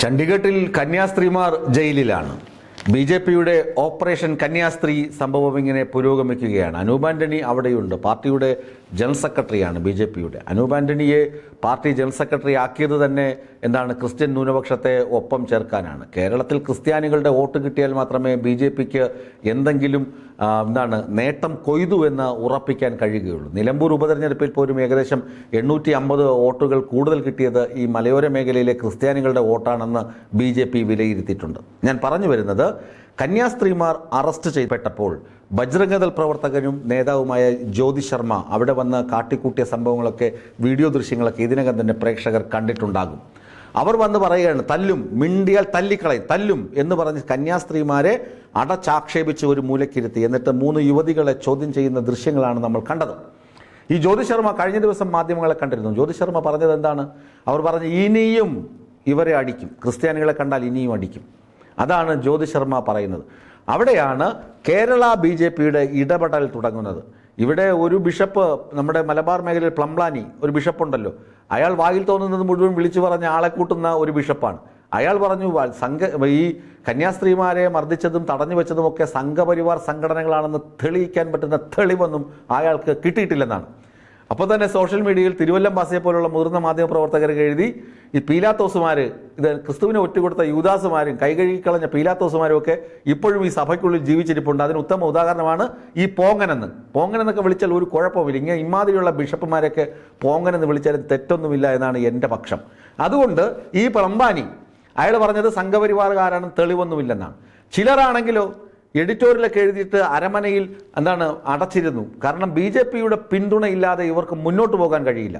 ചണ്ഡീഗഡിൽ കന്യാസ്ത്രീമാർ ജയിലിലാണ്. ബി.ജെ.പിയുടെ ഓപ്പറേഷൻ കന്യാസ്ത്രീ സംഭവം ഇങ്ങനെ പുരോഗമിക്കുകയാണ്. അനൂപ് ആന്റണി അവിടെയുണ്ട്. പാർട്ടിയുടെ ജനറൽ സെക്രട്ടറിയാണ് ബി.ജെ.പിയുടെ. അനൂപ് ആന്റണിയെ പാർട്ടി ജനറൽ സെക്രട്ടറി ആക്കിയത് തന്നെ ക്രിസ്ത്യൻ ന്യൂനപക്ഷത്തെ ഒപ്പം ചേർക്കാനാണ്. കേരളത്തിൽ ക്രിസ്ത്യാനികളുടെ വോട്ട് കിട്ടിയാൽ മാത്രമേ ബി.ജെ.പിക്ക് എന്തെങ്കിലും നേട്ടം കൊയ്തു എന്ന് ഉറപ്പിക്കാൻ കഴിയുകയുള്ളൂ. നിലമ്പൂർ ഉപതെരഞ്ഞെടുപ്പിൽ പോലും ഏകദേശം 850 വോട്ടുകൾ കൂടുതൽ കിട്ടിയത് ഈ മലയോര മേഖലയിലെ ക്രിസ്ത്യാനികളുടെ വോട്ടാണെന്ന് ബി.ജെ.പി വിലയിരുത്തിയിട്ടുണ്ട്. ഞാൻ പറഞ്ഞു വരുന്നത്, കന്യാസ്ത്രീമാർ അറസ്റ്റ് ചെയ്യപ്പെട്ടപ്പോൾ ബജ്രംഗദൾ പ്രവർത്തകനും നേതാവുമായ ജ്യോതി ശർമ്മ അവിടെ വന്ന് കാട്ടിക്കൂട്ടിയ സംഭവങ്ങളൊക്കെ, വീഡിയോ ദൃശ്യങ്ങളൊക്കെ ഇതിനകം തന്നെ പ്രേക്ഷകർ കണ്ടിട്ടുണ്ടാകും. അവർ വന്ന് പറയുകയാണ്, തല്ലും, മിണ്ടിയാൽ തല്ലിക്കളയും, തല്ലും എന്ന് പറഞ്ഞ് കന്യാസ്ത്രീമാരെ അടച്ചാക്ഷേപിച്ച് ഒരു മൂലക്കിരുത്തി. എന്നിട്ട് 3 യുവതികളെ ചോദ്യം ചെയ്യുന്ന ദൃശ്യങ്ങളാണ് നമ്മൾ കണ്ടത്. ഈ ജ്യോതി ശർമ്മ കഴിഞ്ഞ ദിവസം മാധ്യമങ്ങളെ കണ്ടിരുന്നു. ജ്യോതി ശർമ്മ പറഞ്ഞത് എന്താണ്? അവർ പറഞ്ഞു, ഇനിയും ഇവരെ അടിക്കും, ക്രിസ്ത്യാനികളെ കണ്ടാൽ ഇനിയും അടിക്കും. അതാണ് ജ്യോതി ശർമ്മ പറയുന്നത്. അവിടെയാണ് കേരള ബി.ജെ.പിയുടെ ഇടപെടൽ തുടങ്ങുന്നത്. ഇവിടെ ഒരു ബിഷപ്പ്, നമ്മുടെ മലബാർ മേഖലയിൽ പ്ലംബ്ലാനി ഒരു ബിഷപ്പുണ്ടല്ലോ, അയാൾ വായിൽ തോന്നുന്നത് മുഴുവൻ വിളിച്ചു പറഞ്ഞ ആളെ കൂട്ടുന്ന ഒരു ബിഷപ്പാണ്. അയാൾ പറഞ്ഞു, ഈ കന്യാസ്ത്രീമാരെ മർദ്ദിച്ചതും തടഞ്ഞു വെച്ചതുമൊക്കെ സംഘപരിവാർ സംഘടനകളാണെന്ന് തെളിയിക്കാൻ പറ്റുന്ന തെളിവൊന്നും അയാൾക്ക് കിട്ടിയിട്ടില്ലെന്നാണ്. അപ്പോൾ തന്നെ സോഷ്യൽ മീഡിയയിൽ തിരുവല്ലം ബാസിയെ പോലുള്ള മുതിർന്ന മാധ്യമപ്രവർത്തകർക്ക് എഴുതി, ഈ പീലാത്തോസുമാർ, ഇത് ക്രിസ്തുവിനെ ഒറ്റുകൊടുത്ത യൂദാസുമാരും കൈകഴുകിക്കളഞ്ഞ പീലാത്തോസുമാരും ഒക്കെ ഇപ്പോഴും ഈ സഭയ്ക്കുള്ളിൽ ജീവിച്ചിരിപ്പുണ്ട്. അതിന് ഉത്തമ ഉദാഹരണമാണ് ഈ പോങ്ങനെന്നൊക്കെ വിളിച്ചാൽ ഒരു കുഴപ്പമില്ല. ഇങ്ങനെ ഇമാതിരിയുള്ള ബിഷപ്പുമാരൊക്കെ പോങ്ങനെന്ന് വിളിച്ചാൽ തെറ്റൊന്നുമില്ല എന്നാണ് എൻ്റെ പക്ഷം. അതുകൊണ്ട് ഈ പ്ലംബാനി അയാൾ പറഞ്ഞത് സംഘപരിവാറുകാരാണ്, തെളിവൊന്നുമില്ലെന്നാണ്. ചിലരാണെങ്കിലോ എഡിറ്റോറിയലൊക്കെ എഴുതിയിട്ട് അരമനയിൽ അടച്ചിരുന്നു. കാരണം ബി.ജെ.പിയുടെ പിന്തുണയില്ലാതെ ഇവർക്ക് മുന്നോട്ട് പോകാൻ കഴിയില്ല.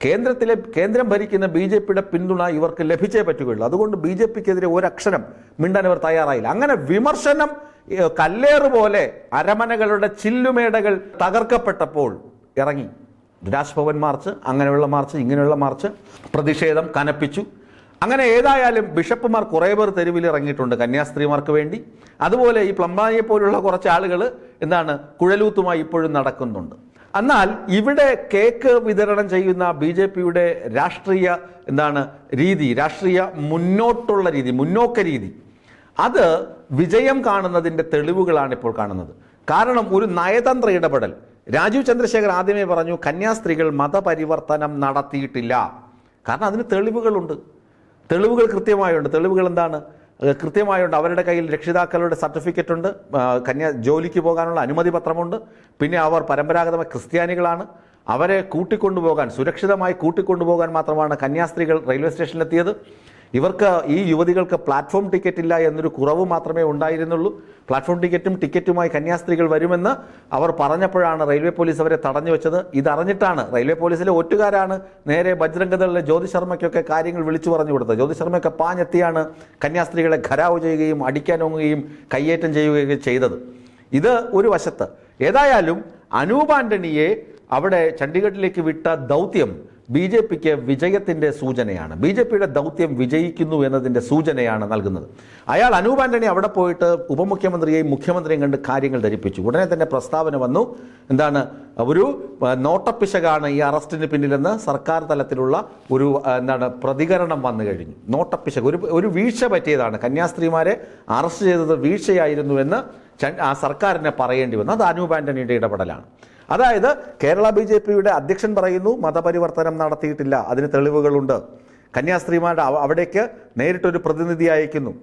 കേന്ദ്രം ഭരിക്കുന്ന ബി.ജെ.പിയുടെ പിന്തുണ ഇവർക്ക് ലഭിച്ചേ പറ്റുകയുള്ളൂ. അതുകൊണ്ട് ബി.ജെ.പിക്കെതിരെ ഒരക്ഷരം മിണ്ടാൻ അവർ തയ്യാറായില്ല. അങ്ങനെ വിമർശനം കല്ലേറ് പോലെ അരമനകളുടെ ചില്ലുമേടകൾ തകർക്കപ്പെട്ടപ്പോൾ ഇറങ്ങി രാജ്ഭവൻ മാർച്ച്, അങ്ങനെയുള്ള മാർച്ച്, ഇങ്ങനെയുള്ള മാർച്ച്, പ്രതിഷേധം കനപ്പിച്ചു. അങ്ങനെ ഏതായാലും ബിഷപ്പുമാർ കുറേ പേർ തെരുവിൽ ഇറങ്ങിയിട്ടുണ്ട് കന്യാസ്ത്രീമാർക്ക് വേണ്ടി. അതുപോലെ ഈ പ്ലംബാനിയെ പോലുള്ള കുറച്ച് ആളുകൾ കുഴലൂത്തുമായി ഇപ്പോഴും നടക്കുന്നുണ്ട്. എന്നാൽ ഇവിടെ കേക്ക് വിതരണം ചെയ്യുന്ന ബി.ജെ.പിയുടെ രാഷ്ട്രീയ മുന്നോക്ക രീതി, അത് വിജയം കാണുന്നതിൻ്റെ തെളിവുകളാണ് ഇപ്പോൾ കാണുന്നത്. കാരണം ഒരു നയതന്ത്ര ഇടപെടൽ. രാജീവ് ചന്ദ്രശേഖർ ആദ്യമേ പറഞ്ഞു, കന്യാസ്ത്രീകൾ മതപരിവർത്തനം നടത്തിയിട്ടില്ല. കാരണം അതിന് തെളിവുകളുണ്ട്. തെളിവുകൾ കൃത്യമായുണ്ട്. തെളിവുകൾ കൃത്യമായുണ്ട്. അവരുടെ കയ്യിൽ രക്ഷിതാക്കളുടെ സർട്ടിഫിക്കറ്റ് ഉണ്ട്, ജോലിക്ക് പോകാനുള്ള അനുമതി പത്രമുണ്ട്. പിന്നെ അവർ പരമ്പരാഗതമായ ക്രിസ്ത്യാനികളാണ്. അവരെ സുരക്ഷിതമായി കൂട്ടിക്കൊണ്ടുപോകാൻ മാത്രമാണ് കന്യാസ്ത്രീകൾ റെയിൽവേ സ്റ്റേഷനിലെത്തിയത്. ഈ യുവതികൾക്ക് പ്ലാറ്റ്ഫോം ടിക്കറ്റ് ഇല്ല എന്നൊരു കുറവ് മാത്രമേ ഉണ്ടായിരുന്നുള്ളൂ. പ്ലാറ്റ്ഫോം ടിക്കറ്റുമായി കന്യാസ്ത്രീകൾ വരുമെന്ന് അവർ പറഞ്ഞപ്പോഴാണ് റെയിൽവേ പോലീസ് അവരെ തടഞ്ഞു വെച്ചത്. ഇതറിഞ്ഞിട്ടാണ് റെയിൽവേ പോലീസിലെ ഒറ്റുകാരാണ് നേരെ ബജ്രംഗദളിലെ ജ്യോതി ശർമ്മയ്ക്കൊക്കെ കാര്യങ്ങൾ വിളിച്ചു പറഞ്ഞു കൊടുത്തത്. ജ്യോതി ശർമ്മയൊക്കെ പാഞ്ഞെത്തിയാണ് കന്യാസ്ത്രീകളെ ഘരാവ് ചെയ്യുകയും അടിക്കാനൊങ്ങുകയും കയ്യേറ്റം ചെയ്യുകയും ചെയ്തത്. ഇത് ഒരു വശത്ത്. ഏതായാലും അനൂപ് ആന്റണിയെ അവിടെ ചണ്ഡീഗഡിലേക്ക് വിട്ട ദൗത്യം ബി.ജെ.പിക്ക് വിജയത്തിൻ്റെ സൂചനയാണ്. ബി.ജെ.പിയുടെ ദൗത്യം വിജയിക്കുന്നു എന്നതിൻ്റെ സൂചനയാണ് നൽകുന്നത്. അനൂപ് ആന്റണി അവിടെ പോയിട്ട് ഉപമുഖ്യമന്ത്രിയെയും മുഖ്യമന്ത്രിയെയും കണ്ട് കാര്യങ്ങൾ ധരിപ്പിച്ചു. ഉടനെ തന്നെ പ്രസ്താവന വന്നു, ഒരു നോട്ടപ്പിശകാണ് ഈ അറസ്റ്റിന് പിന്നിലെന്ന് സർക്കാർ തലത്തിലുള്ള ഒരു പ്രതികരണം വന്നു കഴിഞ്ഞു. നോട്ടപ്പിശക്, ഒരു വീഴ്ച പറ്റിയതാണ്, കന്യാസ്ത്രീമാരെ അറസ്റ്റ് ചെയ്തത് വീഴ്ചയായിരുന്നു എന്ന് സർക്കാരിനെ പറയേണ്ടി വന്നു. അത് അനൂപ് ആന്റണിയുടെ ഇടപെടലാണ്. അതായത് കേരള ബി.ജെ.പിയുടെ അധ്യക്ഷൻ പറയുന്നു, മതപരിവർത്തനം നടത്തിയിട്ടില്ല, അതിന് തെളിവുകളുണ്ട്. കന്യാസ്ത്രീമാരുടെ അവിടേക്ക് നേരിട്ടൊരു പ്രതിനിധി അയക്കുന്നു,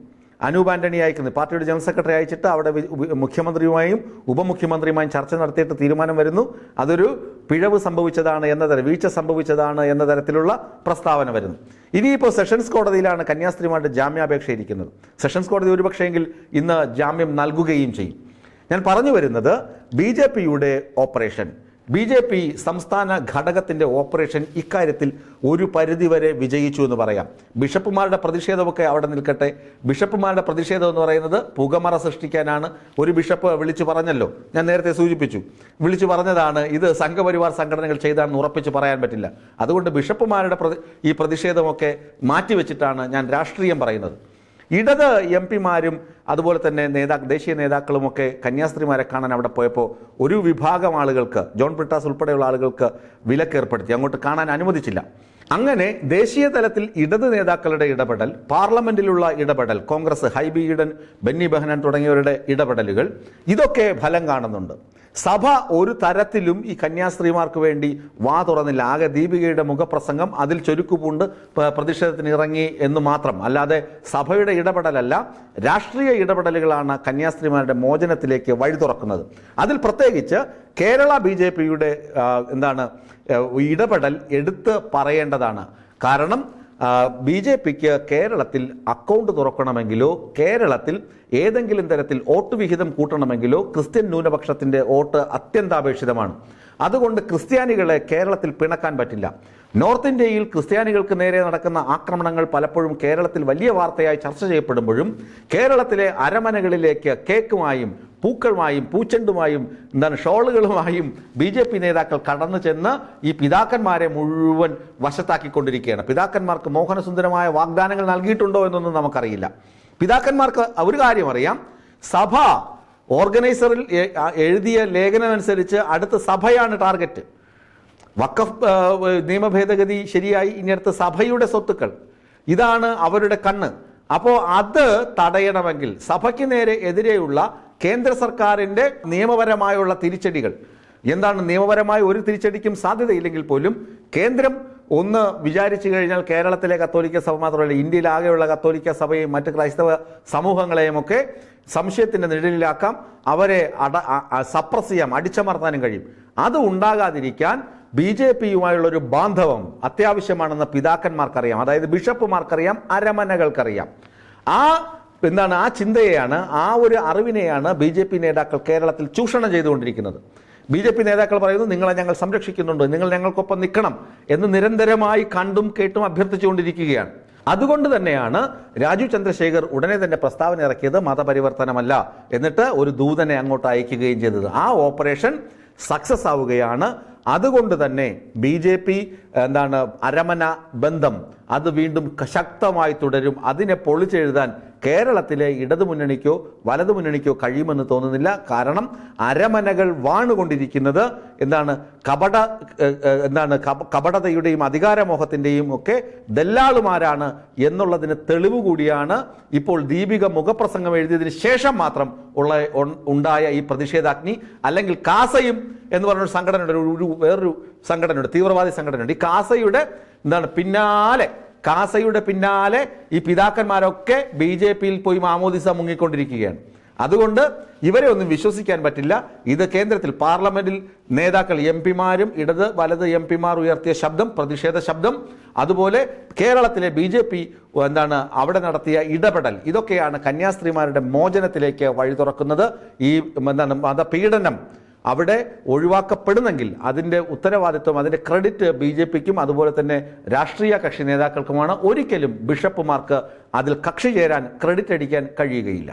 അനൂപ് ആന്റണി അയക്കുന്നു. പാർട്ടിയുടെ ജനറൽ സെക്രട്ടറി അയച്ചിട്ട് അവിടെ മുഖ്യമന്ത്രിയുമായും ഉപമുഖ്യമന്ത്രിയുമായും ചർച്ച നടത്തിയിട്ട് തീരുമാനം വരുന്നു. അതൊരു പിഴവ് സംഭവിച്ചതാണ് വീഴ്ച സംഭവിച്ചതാണ് എന്ന തരത്തിലുള്ള പ്രസ്താവന വരുന്നു. ഇനിയിപ്പോൾ സെഷൻസ് കോടതിയിലാണ് കന്യാസ്ത്രീമാരുടെ ജാമ്യാപേക്ഷ ഇരിക്കുന്നത്. സെഷൻസ് കോടതി ഒരുപക്ഷെങ്കിൽ ഇന്ന് ജാമ്യം നൽകുകയും ചെയ്യും. ഞാൻ പറഞ്ഞു വരുന്നത്, ബി.ജെ.പിയുടെ ഓപ്പറേഷൻ, ബി.ജെ.പി സംസ്ഥാന ഘടകത്തിൻ്റെ ഓപ്പറേഷൻ ഇക്കാര്യത്തിൽ ഒരു പരിധിവരെ വിജയിച്ചു എന്ന് പറയാം. ബിഷപ്പുമാരുടെ പ്രതിഷേധമൊക്കെ അവിടെ നിൽക്കട്ടെ. ബിഷപ്പുമാരുടെ പ്രതിഷേധം എന്ന് പറയുന്നത് പുകമറ സൃഷ്ടിക്കാനാണ്. ഒരു ബിഷപ്പ് വിളിച്ചു പറഞ്ഞല്ലോ, ഞാൻ നേരത്തെ സൂചിപ്പിച്ചു, വിളിച്ചു പറഞ്ഞതാണ് ഇത് സംഘപരിവാർ സംഘടനകൾ ചെയ്താണെന്ന് ഉറപ്പിച്ച് പറയാൻ പറ്റില്ല. അതുകൊണ്ട് ബിഷപ്പുമാരുടെ ഈ പ്രതിഷേധമൊക്കെ മാറ്റിവെച്ചിട്ടാണ് ഞാൻ രാഷ്ട്രീയം പറയുന്നത്. ഇടത് എം.പിമാരും അതുപോലെ തന്നെ ദേശീയ നേതാക്കളുമൊക്കെ കന്യാസ്ത്രീമാരെ കാണാൻ അവിടെ പോയപ്പോൾ ഒരു വിഭാഗം ആളുകൾക്ക്, ജോൺ ബ്രിട്ടാസ് ഉൾപ്പെടെയുള്ള ആളുകൾക്ക് വിലക്കേർപ്പെടുത്തി, അങ്ങോട്ട് കാണാൻ അനുവദിച്ചില്ല. അങ്ങനെ ദേശീയ തലത്തിൽ ഇടത് നേതാക്കളുടെ ഇടപെടൽ, പാർലമെന്റിലുള്ള ഇടപെടൽ, കോൺഗ്രസ് ഹൈബി ഈഡൻ, ബെന്നി ബെഹനാൻ തുടങ്ങിയവരുടെ ഇടപെടലുകൾ, ഇതൊക്കെ ഫലം കാണുന്നുണ്ട്. സഭ ഒരു തരത്തിലും ഈ കന്യാസ്ത്രീമാർക്ക് വേണ്ടി വാ തുറന്നില്ല. ആകെ ദീപികയുടെ മുഖപ്രസംഗം, അതിൽ ചൊരുക്കുപൂണ്ട് പ്രതിഷേധത്തിന് ഇറങ്ങി എന്ന് മാത്രം. അല്ലാതെ സഭയുടെ ഇടപെടലല്ല, രാഷ്ട്രീയ ഇടപെടലുകളാണ് കന്യാസ്ത്രീമാരുടെ മോചനത്തിലേക്ക് വഴി തുറക്കുന്നത്. അതിൽ പ്രത്യേകിച്ച് കേരള BJPയുടെ ഇടപെടൽ എടുത്ത് പറയേണ്ടതാണ്. കാരണം BJPക്ക് കേരളത്തിൽ അക്കൗണ്ട് തുറക്കണമെങ്കിലോ കേരളത്തിൽ ഏതെങ്കിലും തരത്തിൽ വോട്ട് വിഹിതം കൂട്ടണമെങ്കിലോ ക്രിസ്ത്യൻ ന്യൂനപക്ഷത്തിൻ്റെ വോട്ട് അത്യന്താപേക്ഷിതമാണ്. അതുകൊണ്ട് ക്രിസ്ത്യാനികളെ കേരളത്തിൽ പിണക്കാൻ പറ്റില്ല. നോർത്ത് ഇന്ത്യയിൽ ക്രിസ്ത്യാനികൾക്ക് നേരെ നടക്കുന്ന ആക്രമണങ്ങൾ പലപ്പോഴും കേരളത്തിൽ വലിയ വാർത്തയായി ചർച്ച ചെയ്യപ്പെടുമ്പോഴും കേരളത്തിലെ അരമനകളിലേക്ക് കേക്കുമായും പൂക്കളുമായും പൂച്ചെണ്ടുമായും ഷോളുകളുമായും BJP നേതാക്കൾ കടന്നു ചെന്ന് ഈ പിതാക്കന്മാരെ മുഴുവൻ വശത്താക്കിക്കൊണ്ടിരിക്കുകയാണ്. പിതാക്കന്മാർക്ക് മോഹനസുന്ദരമായ വാഗ്ദാനങ്ങൾ നൽകിയിട്ടുണ്ടോ എന്നൊന്നും നമുക്കറിയില്ല. പിതാക്കന്മാർക്ക് ഒരു കാര്യം അറിയാം, സഭ ഓർഗനൈസറിൽ എഴുതിയ ലേഖനമനുസരിച്ച് അടുത്ത സഭയാണ് ടാർഗറ്റ്. വഖഫ് നിയമ ഭേദഗതി ശരിയായി, ഇനി അടുത്ത സഭയുടെ സ്വത്തുക്കൾ, ഇതാണ് അവരുടെ കണ്ണ്. അപ്പോൾ അത് തടയണമെങ്കിൽ സഭയ്ക്ക് നേരെ എതിരെയുള്ള കേന്ദ്ര സർക്കാരിൻ്റെ നിയമപരമായുള്ള തിരിച്ചടികൾ നിയമപരമായ ഒരു തിരിച്ചടിക്കും സാധ്യതയില്ലെങ്കിൽ പോലും കേന്ദ്രം ഒന്ന് വിചാരിച്ചു കഴിഞ്ഞാൽ കേരളത്തിലെ കത്തോലിക്ക സഭ മാത്രമല്ല ഇന്ത്യയിലാകെയുള്ള കത്തോലിക്ക സഭയും മറ്റ് ക്രൈസ്തവ സമൂഹങ്ങളെയും ഒക്കെ സംശയത്തിൻ്റെ നിഴലിലാക്കാം, അവരെ സപ്രസ് ചെയ്യാം, അടിച്ചമർത്താനും കഴിയും. അത് ഉണ്ടാകാതിരിക്കാൻ BJPയുമായുള്ളൊരു ബാന്ധവം അത്യാവശ്യമാണെന്ന് പിതാക്കന്മാർക്കറിയാം, അതായത് ബിഷപ്പുമാർക്കറിയാം, അരമനകൾക്കറിയാം. ആ ചിന്തയെയാണ്, ആ ഒരു അറിവിനെയാണ് BJP നേതാക്കൾ കേരളത്തിൽ ചൂഷണം ചെയ്തുകൊണ്ടിരിക്കുന്നത്. BJP നേതാക്കൾ പറയുന്നു, നിങ്ങളെ ഞങ്ങൾ സംരക്ഷിക്കുന്നുണ്ട്, നിങ്ങൾ ഞങ്ങൾക്കൊപ്പം നിൽക്കണം എന്ന് നിരന്തരമായി കണ്ടും കേട്ടും അഭ്യർത്ഥിച്ചുകൊണ്ടിരിക്കുകയാണ്. അതുകൊണ്ട് തന്നെയാണ് രാജീവ് ചന്ദ്രശേഖർ ഉടനെ തന്നെ പ്രസ്താവന ഇറക്കിയത് മതപരിവർത്തനമല്ല, എന്നിട്ട് ഒരു ദൂതനെ അങ്ങോട്ട് അയക്കുകയും ചെയ്തത്. ആ ഓപ്പറേഷൻ സക്സസ് ആവുകയാണ്. അതുകൊണ്ട് തന്നെ BJP അരമന ബന്ധം അത് വീണ്ടും ശക്തമായി തുടരും. അതിനെ പൊളിച്ചെഴുതാൻ കേരളത്തിലെ ഇടതുമുന്നണിക്കോ വലതുമുന്നണിക്കോ കഴിയുമെന്ന് തോന്നുന്നില്ല. കാരണം അരമനകൾ വാണുകൊണ്ടിരിക്കുന്നത് കപടതയുടെയും അധികാരമോഹത്തിൻ്റെയും ഒക്കെ ദല്ലാളുമാരാണ് എന്നുള്ളതിന് തെളിവ് കൂടിയാണ് ഇപ്പോൾ ദീപിക മുഖപ്രസംഗം എഴുതിയതിന് ശേഷം മാത്രം ഉണ്ടായ ഈ പ്രതിഷേധാഗ്നി. അല്ലെങ്കിൽ കാസയും എന്ന് പറഞ്ഞൊരു സംഘടനയുണ്ട്, വേറൊരു സംഘടനയുണ്ട്, തീവ്രവാദി സംഘടനയുണ്ട്. ഈ കാസയുടെ പിന്നാലെ ഈ പിതാക്കന്മാരൊക്കെ BJPയിൽ പോയി മാമോദിസ മുങ്ങിക്കൊണ്ടിരിക്കുകയാണ്. അതുകൊണ്ട് ഇവരെ ഒന്നും വിശ്വസിക്കാൻ പറ്റില്ല. ഇത് കേന്ദ്രത്തിൽ പാർലമെന്റിൽ നേതാക്കൾ MP-മാരും ഇടത് വലത് MP-മാർ ഉയർത്തിയ ശബ്ദം, പ്രതിഷേധ ശബ്ദം, അതുപോലെ കേരളത്തിലെ BJP അവിടെ നടത്തിയ ഇടപെടൽ, ഇതൊക്കെയാണ് കന്യാസ്ത്രീമാരുടെ മോചനത്തിലേക്ക് വഴി തുറക്കുന്നത്. ഈ മതപീഡനം അവിടെ ഒഴിവാക്കപ്പെടുന്നെങ്കിൽ അതിൻ്റെ ഉത്തരവാദിത്വം, അതിൻ്റെ ക്രെഡിറ്റ് BJPക്കും അതുപോലെ തന്നെ രാഷ്ട്രീയ കക്ഷി നേതാക്കൾക്കുമാണ്. ഒരിക്കലും ബിഷപ്പുമാർക്ക് അതിൽ കക്ഷി ചേരാൻ, ക്രെഡിറ്റ് അടിക്കാൻ കഴിയുകയില്ല.